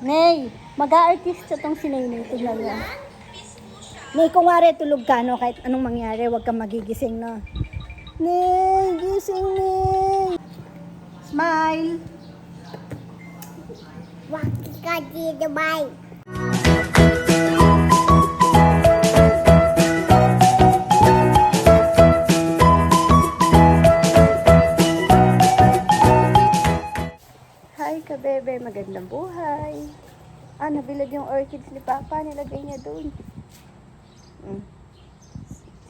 Nay, mag-aartista tong si Nay. Tignan mo. Nay, kung wari tulog ka, no, kahit anong mangyari, huwag kang magigising, no. Nay, gising, Nay. Smile. Waktu kaji Dubai. Hi, kabebe. Magandang buhay. Nabilad yung orchids ni Papa. Nilagay niya doon.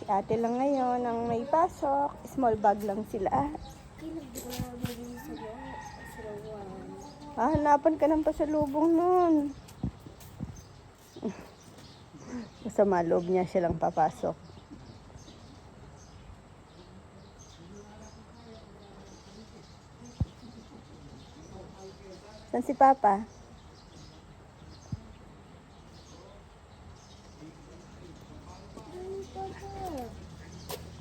Si ate lang ngayon ang may pasok. Small bag lang sila. Hanapan ka ng pasalubong nun. Masama loob niya siya lang papasok. Saan si Papa?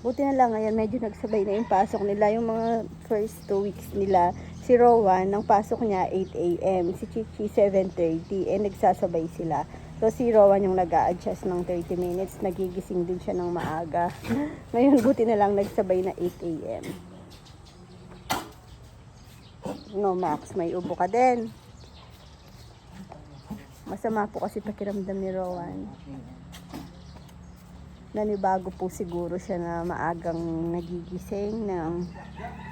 Buti na lang ngayon, medyo nagsabay na yung pasok nila. Yung mga first 2 weeks nila, si Rowan, ang pasok niya 8 a.m. Si Chichi 7:30. Nagsasabay sila. So si Rowan yung nag-a-adjust ng 30 minutes. Nagigising din siya ng maaga. Ngayon, buti na lang nagsabay na 8 a.m. No, Max, may ubo ka din. Masama po kasi pakiramdam ni Rowan. Nanibago po siguro siya na maagang nagigising ng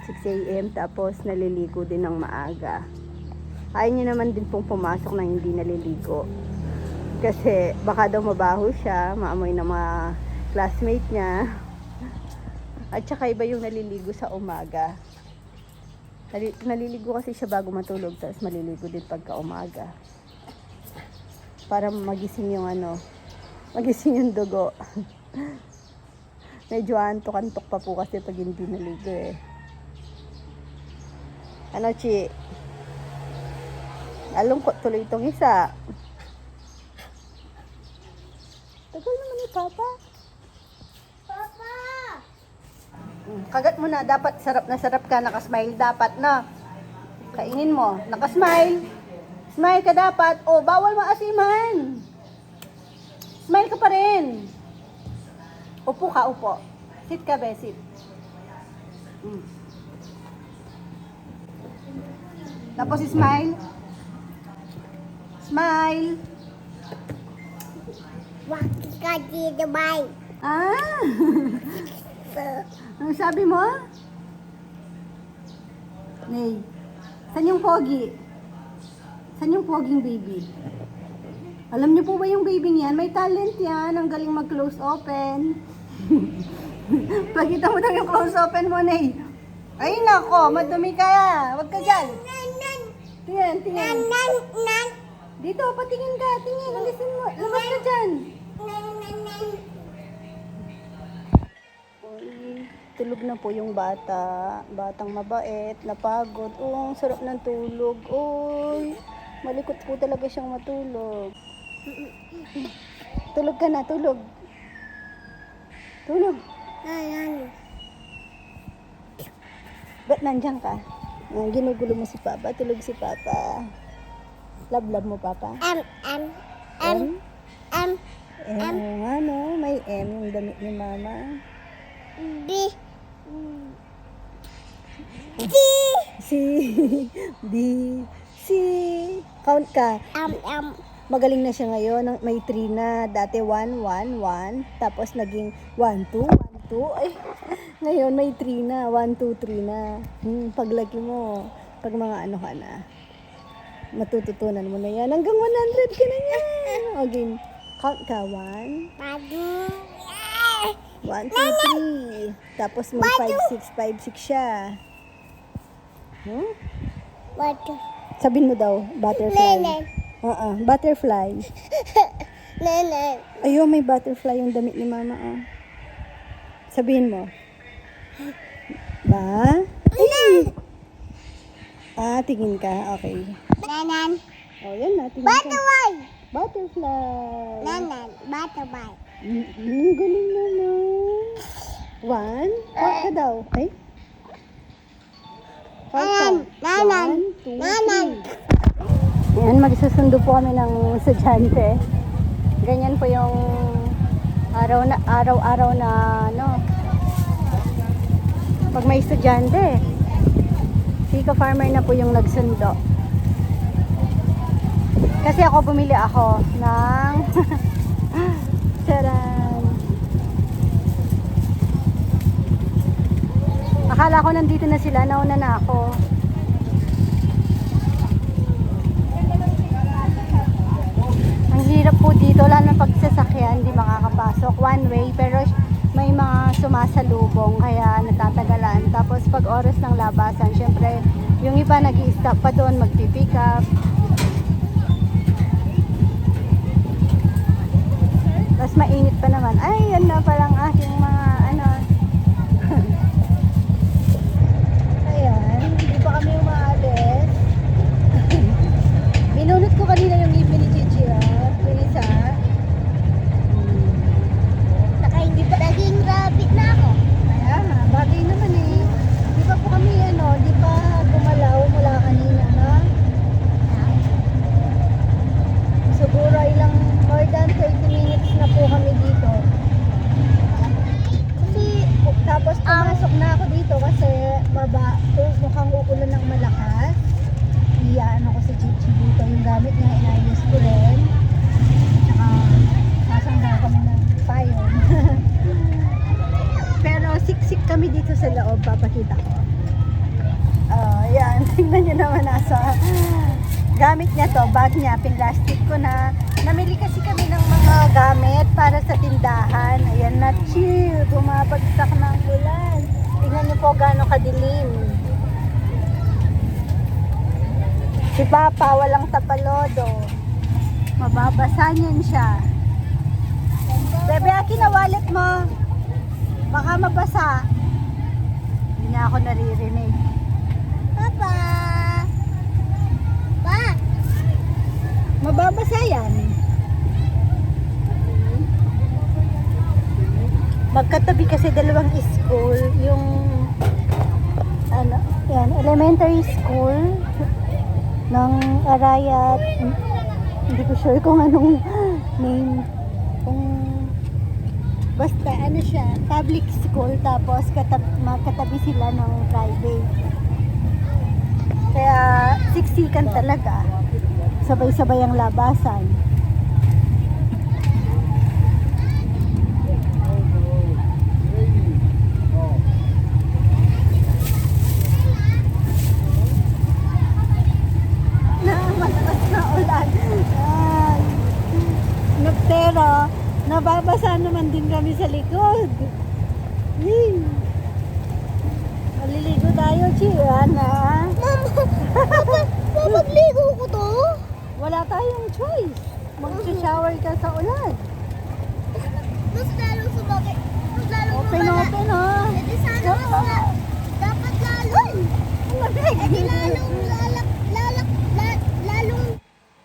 6 a.m. tapos naliligo din ng maaga. Ayaw niya naman din pong pumasok na hindi naliligo. Kasi baka daw mabaho siya, maamoy ng mga classmate niya. At saka iba yung naliligo sa umaga. Naliligo kasi siya bago matulog, tapos maliligo din pagka umaga. Para magising yung magising yung dugo. Medyo antok-antok pa po kasi pag hindi naligo eh. Ano, Chi? Alungkot tuloy itong isa. Tagal naman ni Papa. Papa. Kagat mo na, dapat sarap na sarap ka, nakasmile dapat na. Kainin mo, nakasmile. Smile ka dapat. Oh, bawal maasiman. Smile ka pa rin. Upo ka, upo. Sit ka, be, sit. Tapos smile. Smile. Waktu kaji Dubai. Ano sabi mo? Nay, saan yung pogi? Saan yung poging baby? Alam niyo po ba yung baby niyan? May talent yan. Ang galing mag-close open. Pagkita mo daw yung close open mo, Nay. Ay, nako. Madumi ka. Huwag ka dyan. Tingnan. Dito, patingin ka. Tingin. Alisin mo. Lumabas ka dyan. Uy, tulog na po yung bata. Batang mabait, napagod. Oh, ang sarap ng tulog. Uy, malikot po talaga siyang matulog. Tulog ka na, tulog. Tulog. Ba't nandyan ka? Ginugulo mo si Papa. Tulog si Papa. Love mo, Papa. M? Ano? May M yung damit ni Mama. C. Count ka. Magaling na siya ngayon. May 3 na. Dati 1, 1, 1. Tapos naging 1, 2, 1, 2. Ay, ngayon may 3 na. 1, 2, 3 na. Paglaki mo, pag mga ano ka na, matututunan mo na yan. Hanggang 100 ka na yan. Again, count ka. 1, 2, 3. Tapos may 5, 6 siya. Sabihin mo daw, butterfly. Butterfly. Ayun, may butterfly yung damit ni Mama. Sabihin mo. Ba? Tingin ka. Okay. Oh, yan na. Tingin ka. Butterfly. Butterfly. Galing naman. 1. Count ka daw. Ay. Count ka. 1, 2, 3. Ayan, magsusundo po kami ng estudyante. Ganyan po yung araw-araw na ano, pag may estudyante. Sika Farmer na po yung nagsundo. Kasi bumili ako ng charan. Akala ko nandito na sila, nauna na ako. Ang hirap po dito, lalo pag sasakyan, hindi makakapasok. One way, pero may mga sumasalubong, kaya natatagalan. Tapos pag oras ng labasan, syempre, yung iba nag-i-stop pa doon, magpipick up. Tapos mainit pa naman. Ay, yan na palang aking mga ano. Ayan, hindi pa kami umaalis. Binunot ko kanina yung ipin ni Chichi, yung isa. Hindi pa naging rabbit na ako. Kaya nga, bagay naman eh. Di pa po kami di pa gumalaw mula kanina, no? Siguro ilang more than 30 minutes na po kami dito. Kasi, tapos pumasok na ako dito kasi mukhang uulan ng malakas. Iyaan ako si Chichi dito. Yung gamit niya, inayos ko rin. Tsaka, sasangga kami ng payon. Pero siksik kami dito sa loob, papakita ko. Yan, tingnan nyo naman nasa gamit niya to, bag niya, pinlastic ko na. Namili kasi kami ng mga gamit para sa tindahan. Ayan na, chill, bumabagsak ng ulan. Tingnan nyo po gaano kadilim. Si Papa, walang tapalodo. Mababasa niyan siya. Bebe, akin na wallet mo. Baka mabasa. Hindi na ako naririnig. Papa! Pa! Mababasa yan. Magkatabi kasi dalawang school. Yung yan, elementary school ng Arayat. Hindi ko sure kung anong name. Basta siya, public school, tapos magkatabi sila ng private. Kaya siksikan talaga. Sabay-sabay ang labasan. Malakas na ulan. Pero nababasa naman din kami sa likod. Maliligo tayo, Chiana. Magligo ko to? Wala tayong choice. Mag-shower ka sa ulan. Mas lalong sumagay. Mas lalong Open, Eh di sana dapat lalong. Eh di lalong.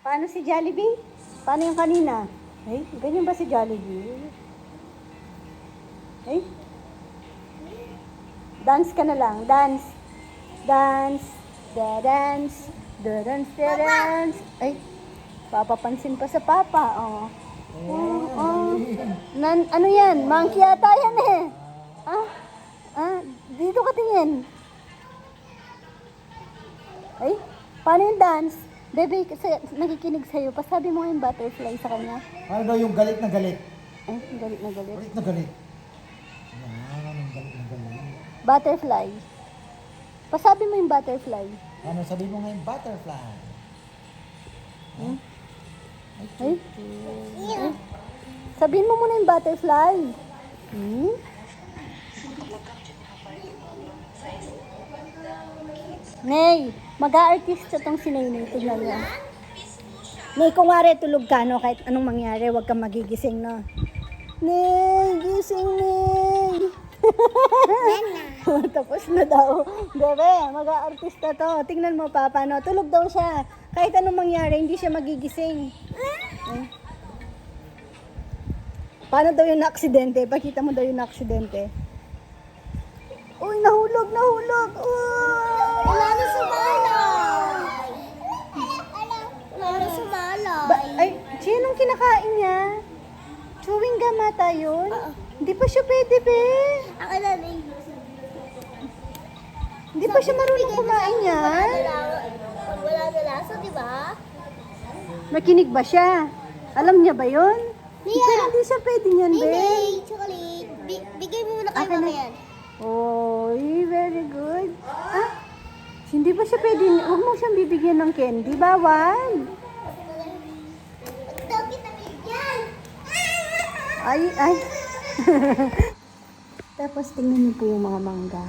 Paano si Jollibee? Paano yung kanina? Ay, ganyan ba si Jollibee? Ay? Dance ka na lang. Dance. Dance. Dance. Dance. Ay, papapansin pa sa Papa. Oh. Ano yan? Monkey yata yan eh. Dito ka tingin. Ay, paano yung dance? Bebe, kasi nakikinig sa'yo. Pasabi mo yung butterfly sa kanya. Ano daw yung galit na galit? Ay, galit na galit. Galit na galit. Yan, ang galit na galit. Butterfly. Pasabi mo yung butterfly. Ano, sabi mo ngayon, butterfly. Ay? Sabihin mo muna yung butterfly. Nay, mag-aartista tong si Nay. Tignan niya. Nay, kung wari tulog ka, no, kahit anong mangyari, huwag kang magigising, no. Nay, gising, Nay. Tapos na daw. Bebe, mag-aartista to. Tingnan mo, Papa, no. Tulog daw siya. Kahit anong mangyari, hindi siya magigising. Ay. Paano daw yung aksidente? Pakita mo daw yung aksidente. Uy, nahulog. Uy! Wala na sa bahay. kinakain niya? Chewing gum ata yun? Hindi pa siya pwede, be. Ang alalim. Hindi pa siya marunong kumain yan. Wala na lasa, di ba? Nakinig ba siya? Alam niya ba yun? Nia! Pero hindi siya pwede niyan, be. Hindi, chocolate. Bigay mo muna kay Akin na. mama yan. Oh, very good. Ah, hindi ba siya pwede? Huwag mo siyang bibigyan ng candy. Bawal. Dami na bigyan. Ay, ay. Tapos tingnan niyo po yung mga mangga.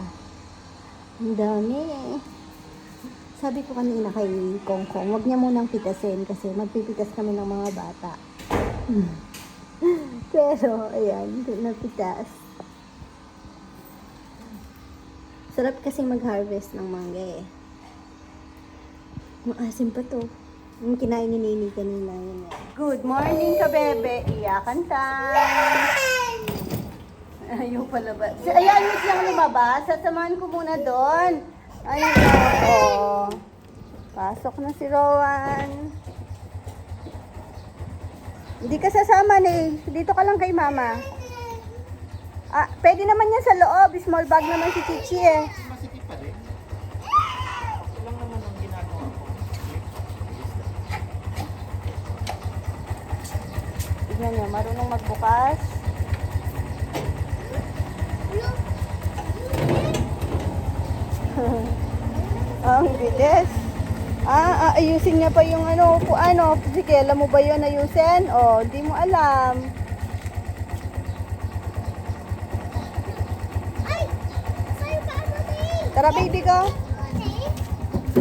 Ang dami. Sabi ko kanina kay Kongkong, wag niya munang pitasin kasi magpipitas kami ng mga bata. Pero, ayan, napitas. Sarap kasi mag-harvest ng mangga eh. Maasim pa to. Yung kinain ni Nini kanina. Yun. Good morning ka, bebe. Iyakan time. Ayaw pala ba? Ayan, miss lang lumabas. Sasamahan ko muna doon. Ayun ako. Pasok na si Rowan. Hindi ka sasama ni. Dito ka lang kay mama. Ah, pwede naman yan sa loob. Small bag naman si Chichi eh. Masikip pa rin. Ilang naman ang ginagawa ko. Tignan niyo, marunong magbukas. Ang bilis. Ayusin niya pa yung ano, ano. Sige, alam mo ba yun ayusin? O, di mo alam. Ay! Sa'yo pa ano, Tay? Tara, baby ko.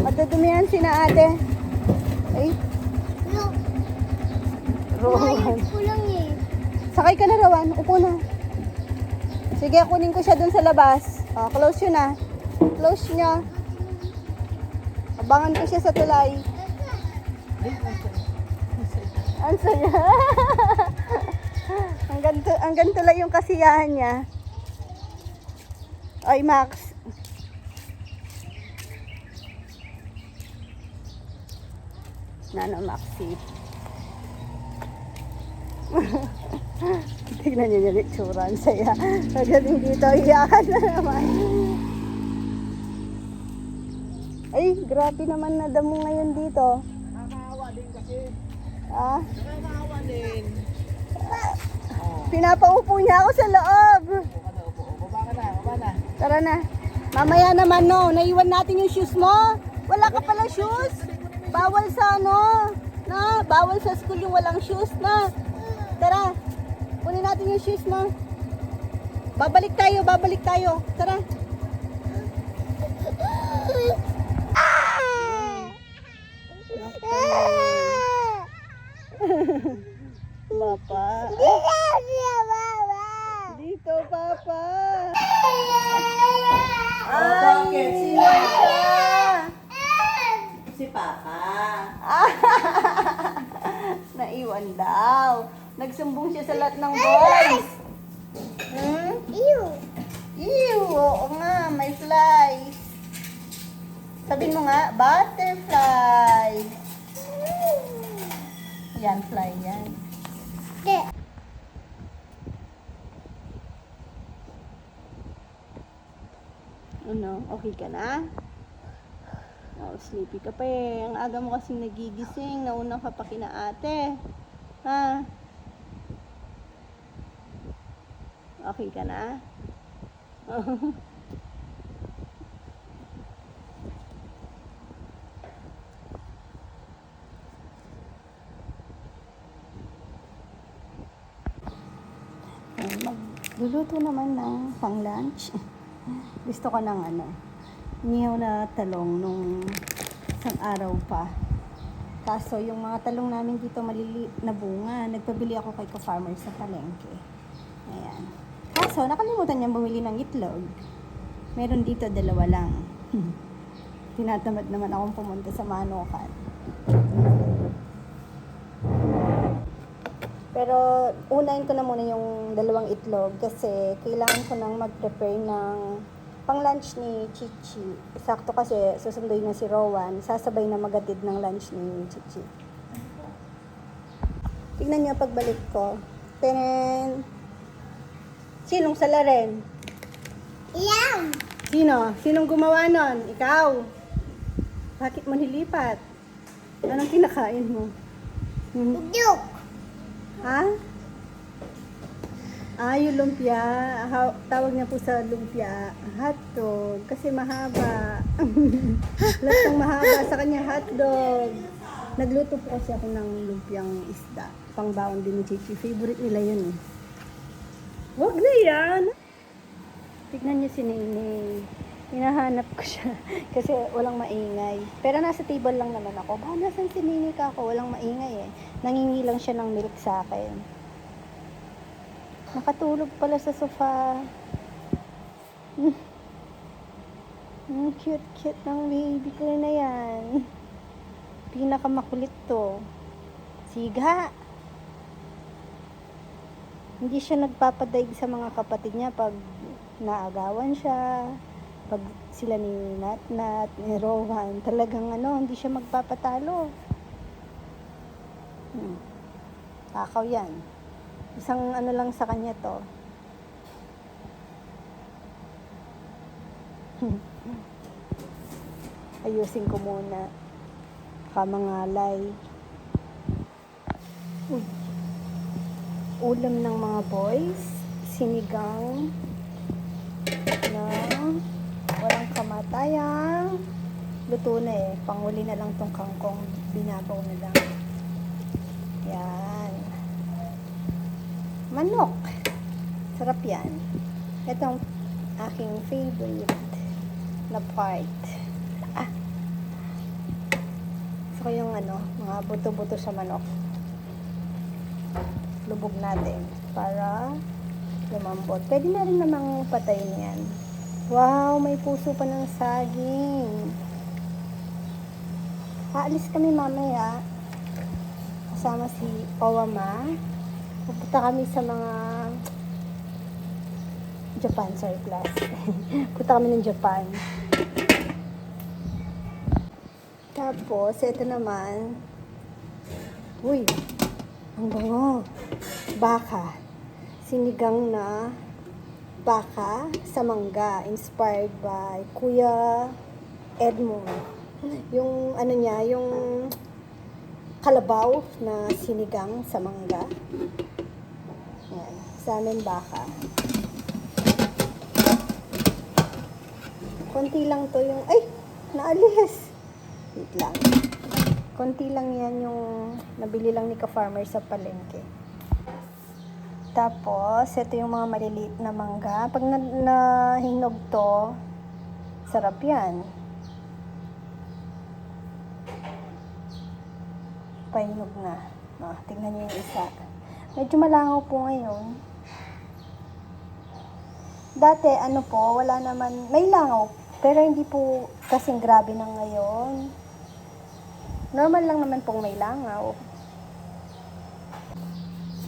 Matudumihan si na ate. Ay, Look, Rowan. ayos ko lang eh. Sakay ka na, Rowan. Upo na. Sige, kunin ko siya dun sa labas. O, close yun na. Close niya. Abangan ko siya sa tulay. Ang saya. Hanggang tulay yung kasiyahan niya. Ay, Max. Nano, Maxi. Tignan niyo yung itsura. Ang saya. Pagdating dito, iyakan na naman. Ay, grabe naman na damo ngayon dito. Nakakaawa din kasi. Ah, Nakakaawa din. pinapaupo niya ako sa loob. Upo ka na, upo. Baba ka na, baba na. Tara na. Mamaya naman no, naiwan natin yung shoes mo. Wala ka pala shoes. Bawal sa ano. Na, bawal sa school yung walang shoes na. Tara. Kunin natin yung shoes mo. Babalik tayo, babalik tayo. Tara. Papa. Dito, Papa. Bakit? Sino siya? Si Papa. Naiwan daw. Nagsumbong siya sa lahat ng boys. Hmm? Ew. Ew, oo nga, may flies. Sabihin mo nga, butterfly. Yan, fly yan. Di. Ano, okay ka na? Oh, sleepy ka pa eh. Ang aga mo kasing nagigising. Nauna ka pa kina ate. Ha? Okay ka na? Magluluto naman ng pang lunch. Gusto ko ng ano, inihaw na talong nung isang araw pa. Kaso yung mga talong namin dito maliliit na bunga. Nagpabili ako kay ka-farmer sa palengke. Ayan. Kaso nakalimutan niyang bumili ng itlog. Meron dito 2 lang. Tinatamad naman akong pumunta sa Manukan. Pero unahin ko na muna yung 2 itlog kasi kailangan ko nang mag-prepare ng pang-lunch ni Chichi. Sakto kasi susunduin na si Rowan. Sasabay na magatid ng lunch ni Chichi. Tignan niyo pagbalik ko. Tenen. Sinong salarin? Yum. Sino? Sinong gumawa nun? Ikaw? Bakit mo nilipat? Anong kinakain mo? Duk. Ha? Yung lumpia. Tawag niya po sa lumpia, hotdog. Kasi mahaba. Lahat ng mahaba sa kanya, hotdog. Nagluto po kasi ako ng lumpiang isda. Pangbaon din ni Chichi. Favorite nila yun. Wag na yan! Tignan niyo si Nene. Hinahanap ko siya. Kasi walang maingay. Pero nasa table lang naman ako. Ba, nasan si Nene ka ako? Walang maingay eh. Nangingi lang siya ng milk sa akin. Nakatulog pala sa sofa. Cute ng baby ko na yan. Pinakamakulit to. Siga. Hindi siya nagpapadaig sa mga kapatid niya pag naagawan siya. Pag sila ni Natnat, ni Rowan, talagang hindi siya magpapatalo. Takaw yan. Isang lang sa kanya to. Ayusin ko muna. Kamangalay. Uy. Ulam ng mga boys. Sinigang. Na walang kamatayang. Luto na eh. Panghuli na lang tong kangkong. Binabaw na lang. Yan. Manok. Sarap yan. Itong aking favorite na part. So yung mga buto-buto sa manok. Lubog natin para lumambot. Pwede na rin namang patayin yan. Wow, may puso pa ng saging. Aalis kami mamaya. Kasama si Owama. Pupunta kami sa mga Japan surplus. Punta kami ng Japan. Tapos, ito naman. Uy, ang bango. Baka. Sinigang na baka sa mangga. Inspired by Kuya Edmond. Yung niya, yung kalabaw na sinigang sa mangga. Yan. Sa amin baka. Konti lang to yung, naalis. Wait lang. Konti lang yan yung nabili lang ni ka-farmer sa palengke. Tapos, ito yung mga maliliit na mangga. Pag nahinog to, sarap yan. Pahinog na. Tingnan niyo yung isa. Medyo malangaw po ngayon. Dati, wala naman, may langaw, pero hindi po kasing grabe na ngayon. Normal lang naman pong may langaw.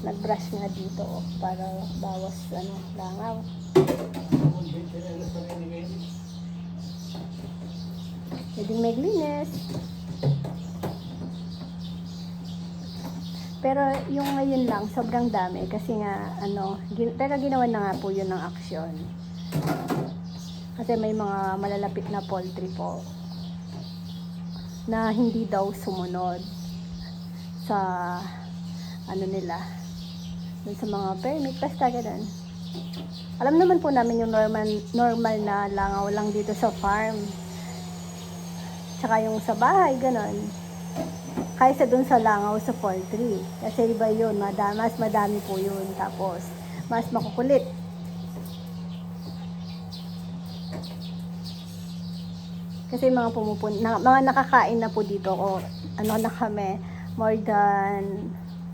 Nag-brush nga dito para bawas langaw. Pwedeng maglinis. Pero yung ngayon lang, sobrang dami kasi nga, pero ginawa na nga po yun ng aksyon. Kasi may mga malalapit na poultry po na hindi daw sumunod sa nila, dun sa mga permit, basta ganun. Alam naman po namin yung normal na langaw lang dito sa farm. Tsaka yung sa bahay, ganun. Kaysa dun sa langaw sa poultry. Kasi iba yun, mas madami po yun. Tapos, mas makukulit. Kasi mga mga nakakain na po dito, na kami, more than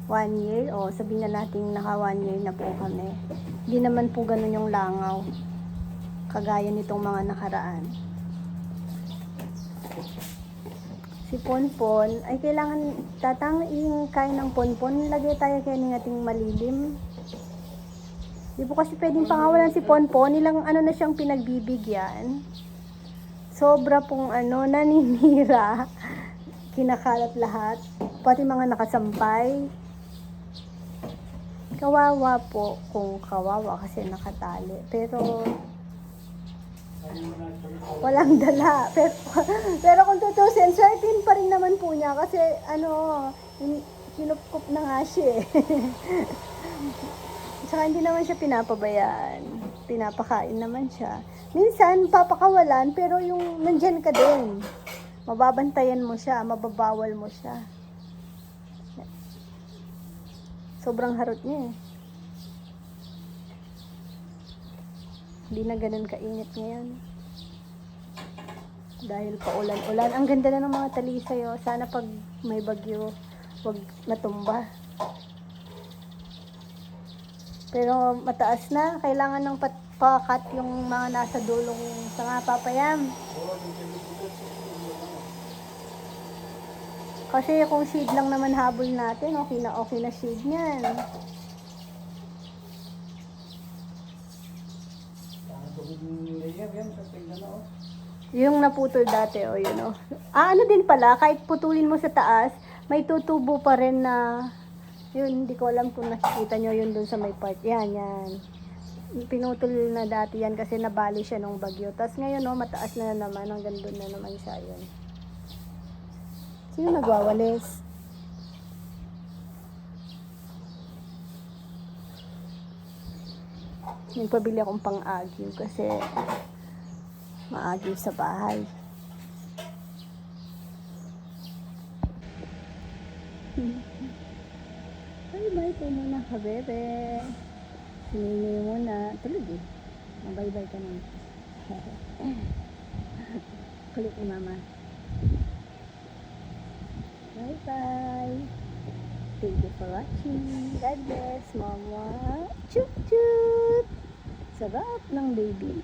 1 year, sabihin na natin naka 1 year na po kami. Hindi naman po ganun yung langaw. Kagaya nitong mga nakaraan. Si Ponpon, ay kailangan yung kain ng Ponpon, lagay tayo kaya ng ating malilim. Di po kasi pwedeng pangawalan si Ponpon, ilang na siyang pinagbibigyan. Sobra pong naninira, kinakalat lahat, pati mga nakasampay. Kawawa po kung kawawa kasi nakatali. Pero walang dala. Pero kung tutusin, certain pa rin naman po niya kasi kinupkup na nga siya eh. Tsaka hindi naman siya pinapabayaan. Pinapakain naman siya. Minsan, papakawalan, pero yung nandyan ka din. Mababantayan mo siya, mababawal mo siya. Sobrang harot niya eh. Hindi na ganun kainit ngayon. Dahil paulan-ulan. Ang ganda na ng mga talisay oh. Sana pag may bagyo, wag matumba. Pero mataas na. Kailangan ng pakat yung mga nasa dulong sanga papayam. Kasi kung seed lang naman habol natin, okay na seed niyan. Yung naputol dati, yun o. Ano din pala, kahit putulin mo sa taas, may tutubo pa rin na, yun, hindi ko alam kung nakikita nyo yun dun sa may part. Yan. Pinutol na dati yan kasi nabali siya nung bagyo. Tapos ngayon, mataas na naman, hanggang dun na naman siya, yun. Sino nagwawalis? Nagpabili akong pang-agyo kasi maagyo sa bahay. Bye-bye po muna ka, bebe. Sinini muna. Tulog eh. Bye-bye ka naman. Kulit ni mama. Bye-bye. Thank you for watching. God bless, mama. Chup-chup. Sarap ng baby.